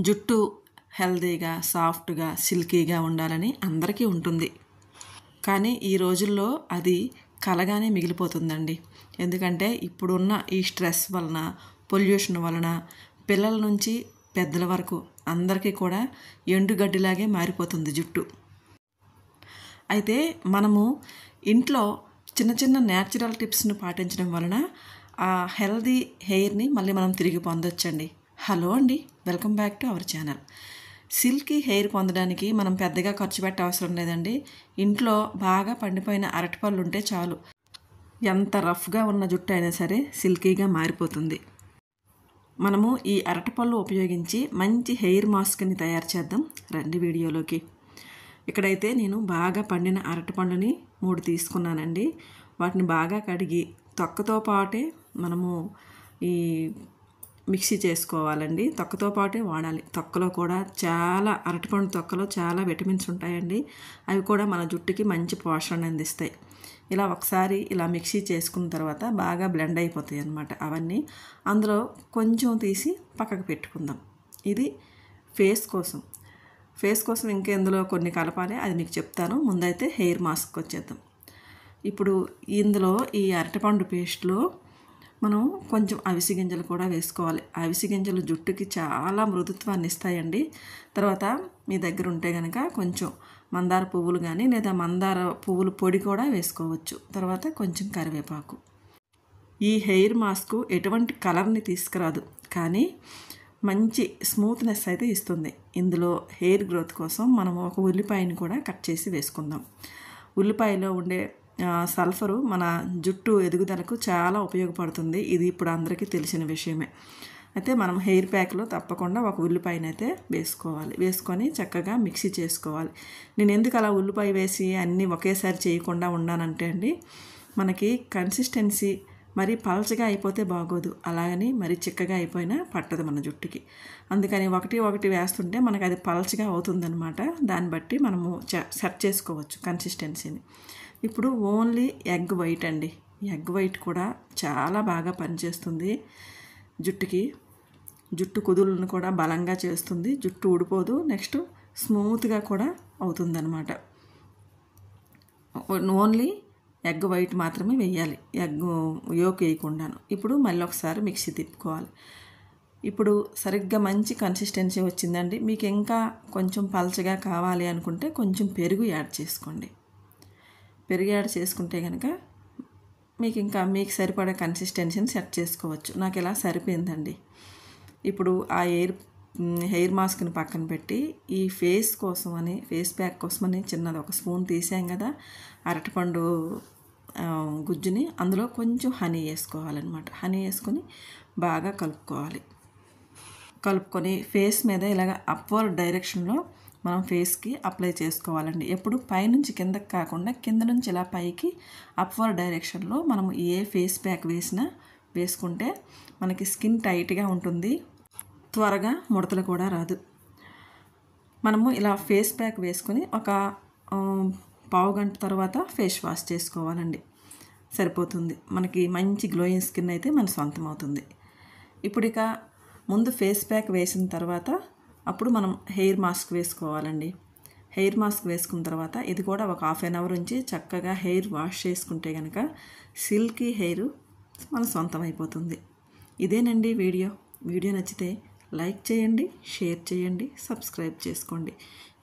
జుట్టు హెల్తీగా, సాఫ్ట్‌గా, సిల్కీగా ఉండాలని అందరికీ ఉంటుంది. కానీ ఈ రోజుల్లో అది కలగానే మిగిలిపోతుందండి. ఎందుకంటే ఇప్పుడున్న ఈ స్ట్రెస్ వలన, పొల్యూషన్ వలన పిల్లల నుంచి పెద్దల వరకు అందరికీ కూడా ఎండుగడ్డిలాగే మారిపోతుంది జుట్టు. అయితే మనము ఇంట్లో చిన్న చిన్న న్యాచురల్ టిప్స్‌ని పాటించడం వలన ఆ హెల్తీ హెయిర్‌ని మళ్ళీ మనం తిరిగి పొందొచ్చండి. హలో అండి, welcome back to our channel. Silky hair పొందడానికి మనం పెద్దగా ఖర్చు పెట్టే అవసరం లేదండి. ఇంట్లో బాగా పండిపోయిన అరటిపళ్ళు ఉంటే చాలు. ఎంత రఫ్గా ఉన్న జుట్టు అయినా సరే సిల్కీగా మారిపోతుంది. మనము ఈ అరటిపళ్ళు ఉపయోగించి మంచి హెయిర్ మాస్క్ని తయారు చేద్దాం. రండి వీడియోలోకి. ఇక్కడైతే నేను బాగా పండిన అరటిపండుని 3 తీసుకున్నానండి. వాటిని బాగా కడిగి తొక్కతో పాటే మనము ఈ మిక్సీ చేసుకోవాలండి. తొక్కతో పాటే వాడాలి. తొక్కలో కూడా చాలా అరటిపండు తొక్కలో చాలా విటమిన్స్ ఉంటాయండి. అవి కూడా మన జుట్టుకి మంచి పోషణ అందిస్తాయి. ఇలా ఒకసారి ఇలా మిక్సీ చేసుకున్న తర్వాత బాగా బ్లెండ్ అయిపోతాయి అన్నమాట. అవన్నీ అందులో కొంచెం తీసి పక్కకు పెట్టుకుందాం. ఇది ఫేస్ కోసం ఇంకా ఇందులో కొన్ని కలపాలి, అది మీకు చెప్తాను. ముందైతే హెయిర్ మాస్క్ వచ్చేద్దాం. ఇప్పుడు ఇందులో ఈ అరటిపండు పేస్ట్లో మనం కొంచెం అవిసె గింజలు కూడా వేసుకోవాలి. అవిసె గింజలు జుట్టుకి చాలా మృదుత్వాన్ని ఇస్తాయండి. తర్వాత మీ దగ్గర ఉంటే కనుక కొంచెం మందార పువ్వులు కానీ లేదా మందార పువ్వుల పొడి కూడా వేసుకోవచ్చు. తర్వాత కొంచెం కరివేపాకు. ఈ హెయిర్ మాస్క్ ఎటువంటి కలర్ని తీసుకురాదు, కానీ మంచి స్మూత్నెస్ అయితే ఇస్తుంది. ఇందులో హెయిర్ గ్రోత్ కోసం మనం ఒక ఉల్లిపాయని కూడా కట్ చేసి వేసుకుందాం. ఉల్లిపాయలో ఉండే సల్ఫరు మన జుట్టు ఎదుగుదలకు చాలా ఉపయోగపడుతుంది. ఇది ఇప్పుడు అందరికీ తెలిసిన విషయమే. అయితే మనం హెయిర్ ప్యాక్లో తప్పకుండా ఒక ఉల్లిపాయని అయితే వేసుకోవాలి. వేసుకొని చక్కగా మిక్సీ చేసుకోవాలి. నేను ఎందుకు అలా ఉల్లిపాయ వేసి అన్నీ ఒకేసారి చేయకుండా ఉన్నానంటే అండి, మనకి కన్సిస్టెన్సీ మరి పలచగా అయిపోతే బాగోదు, అలాగని మరి చిక్కగా అయిపోయినా పట్టదు మన జుట్టుకి. అందుకని ఒకటి వేస్తుంటే మనకు అది పలచగా అవుతుందన్నమాట. దాన్ని బట్టి మనము సెట్ చేసుకోవచ్చు కన్సిస్టెన్సీని. ఇప్పుడు ఓన్లీ ఎగ్ వైట్ అండి. ఎగ్ వైట్ కూడా చాలా బాగా పనిచేస్తుంది జుట్టుకి. జుట్టు కుదుళ్ళను కూడా బలంగా చేస్తుంది. జుట్టు ఊడిపోదు. నెక్స్ట్ స్మూత్గా కూడా అవుతుందన్నమాట. ఓన్లీ ఎగ్ వైట్ మాత్రమే వేయాలి, ఎగ్ యోక్ వేయకుండాను. ఇప్పుడు మళ్ళీ ఒకసారి మిక్సీ తిప్పుకోవాలి. ఇప్పుడు సరిగ్గా మంచి కన్సిస్టెన్సీ వచ్చిందండి. మీకు ఇంకా కొంచెం పలచగా కావాలి అనుకుంటే కొంచెం పెరుగు యాడ్ చేసుకోండి. పెరుగు యాడ్ చేసుకుంటే కనుక మీకు సరిపడే కన్సిస్టెన్సీని సెట్ చేసుకోవచ్చు. నాకు ఇలా సరిపోయిందండి. ఇప్పుడు ఆ హెయిర్ మాస్క్ని పక్కన పెట్టి ఈ ఫేస్ ప్యాక్ కోసమని చిన్నది ఒక స్పూన్ తీసాం కదా అరటిపండు గుజ్జుని, అందులో కొంచెం హనీ వేసుకోవాలన్నమాట. హనీ వేసుకొని బాగా కలుపుకొని ఫేస్ మీద ఇలాగ అప్వర్డ్ డైరెక్షన్లో మనం ఫేస్కి అప్లై చేసుకోవాలండి. ఎప్పుడు పైనుంచి కిందకి కాకుండా కింద నుంచి ఇలా పైకి అప్వర్డ్ డైరెక్షన్లో మనం ఏ ఫేస్ ప్యాక్ వేసుకుంటే మనకి స్కిన్ టైట్గా ఉంటుంది, త్వరగా ముడతలు కూడా రాదు. మనము ఇలా ఫేస్ ప్యాక్ వేసుకొని ఒక పావు గంట తర్వాత ఫేస్ వాష్ చేసుకోవాలండి. సరిపోతుంది. మనకి మంచి గ్లోయింగ్ స్కిన్ అయితే మన సొంతం అవుతుంది. ఇప్పుడు ఇక ముందు ఫేస్ ప్యాక్ వేసిన తర్వాత అప్పుడు మనం హెయిర్ మాస్క్ వేసుకోవాలండి. హెయిర్ మాస్క్ వేసుకున్న తర్వాత ఇది కూడా ఒక 1/2 అవర్ ఉంచి చక్కగా హెయిర్ వాష్ చేసుకుంటే కనుక సిల్కీ హెయిర్ మన సొంతం అయిపోతుంది. ఇదేనండి వీడియో నచ్చితే లైక్ చేయండి, షేర్ చేయండి, సబ్స్క్రైబ్ చేసుకోండి.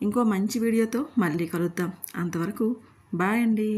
ఇంకో మంచి వీడియోతో మళ్ళీ కలుద్దాం. అంతవరకు బాయ్ అండి.